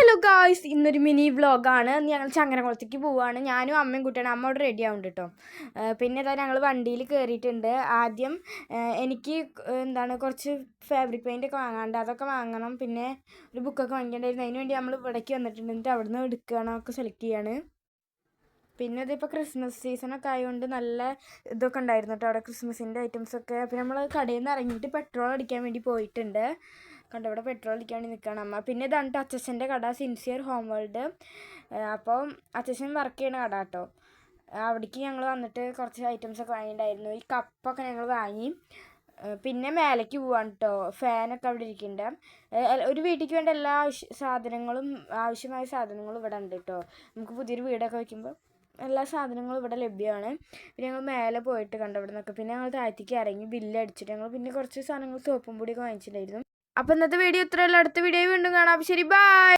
Hello guys, ഇന്നൊരു mini വ്ളോഗാണ്. ഞങ്ങൾ ചങ്ങരംകുളത്തേക്ക് പോവുകയാണ്. ഞാനും അമ്മയും കുട്ടിയാണ്. അമ്മ അവിടെ റെഡി ആവുന്നുണ്ട് കേട്ടോ. പിന്നെ ഇതാ ഞങ്ങൾ വണ്ടിയിൽ കയറിയിട്ടുണ്ട്. ആദ്യം എനിക്ക് കുറച്ച് ഫാബ്രിക് പെയിൻ്റ് ഒക്കെ വാങ്ങാണ്ട്, അതൊക്കെ വാങ്ങണം. പിന്നെ ഒരു ബുക്കൊക്കെ വാങ്ങിക്കേണ്ടായിരുന്നു. അതിന് വേണ്ടി നമ്മൾ ഇവിടേക്ക് വന്നിട്ടുണ്ട്. എന്നിട്ട് അവിടെ നിന്ന് എടുക്കുകയാണ്, ഒക്കെ സെലക്ട് ചെയ്യാണ്. പിന്നെ ഇതിപ്പോൾ ക്രിസ്മസ് സീസണൊക്കെ ആയതുകൊണ്ട് നല്ല ഇതൊക്കെ ഉണ്ടായിരുന്നു കേട്ടോ അവിടെ, ക്രിസ്മസിൻ്റെ ഐറ്റംസൊക്കെ. പിന്നെ നമ്മൾ കടയിൽ നിന്ന് ഇറങ്ങിയിട്ട് പെട്രോൾ അടിക്കാൻ വേണ്ടി പോയിട്ടുണ്ട്. കണ്ടോ, ഇവിടെ പെട്രോൾ അടിക്കാൻ വേണ്ടി നിൽക്കുകയാണ് അമ്മ. പിന്നെ ഇതാണ് അച്ഛൻ്റെ കട, സിൻസിയർ ഹോം വേൾഡ്. അപ്പോൾ അച്ഛൻ വർക്ക് ചെയ്യുന്ന കട കേട്ടോ. അവിടേക്ക് ഞങ്ങൾ വന്നിട്ട് കുറച്ച് ഐറ്റംസൊക്കെ വാങ്ങിയിട്ടുണ്ടായിരുന്നു. ഈ കപ്പൊക്കെ ഞങ്ങൾ വാങ്ങി. പിന്നെ മേലേക്ക് പോവാണ് കേട്ടോ. ഫാനൊക്കെ അവിടെ ഇരിക്കുന്നുണ്ട്. ഒരു വീട്ടിലേക്ക് വേണ്ട എല്ലാ സാധനങ്ങളും, ആവശ്യമായ സാധനങ്ങളും ഇവിടെ ഉണ്ട് കേട്ടോ. നമുക്ക് പുതിയൊരു വീടൊക്കെ വയ്ക്കുമ്പോൾ എല്ലാ സാധനങ്ങളും ഇവിടെ ലഭ്യമാണ്. പിന്നെ ഞങ്ങൾ മേലെ പോയിട്ട് കണ്ടു ഇവിടെ നിന്നൊക്കെ. പിന്നെ ഞങ്ങൾ താഴത്തേക്ക് ഇറങ്ങി ബില്ല് അടിച്ചിട്ട് ഞങ്ങൾ പിന്നെ കുറച്ച് സാധനങ്ങൾ സോപ്പും പൊടിയൊക്കെ വാങ്ങിച്ചിട്ടുണ്ടായിരുന്നു. അപ്പോൾ ഇന്നത്തെ വീഡിയോ ഇത്രയല്ല. അടുത്ത വീഡിയോ വീണ്ടും കാണാം. ശരി, ബൈ.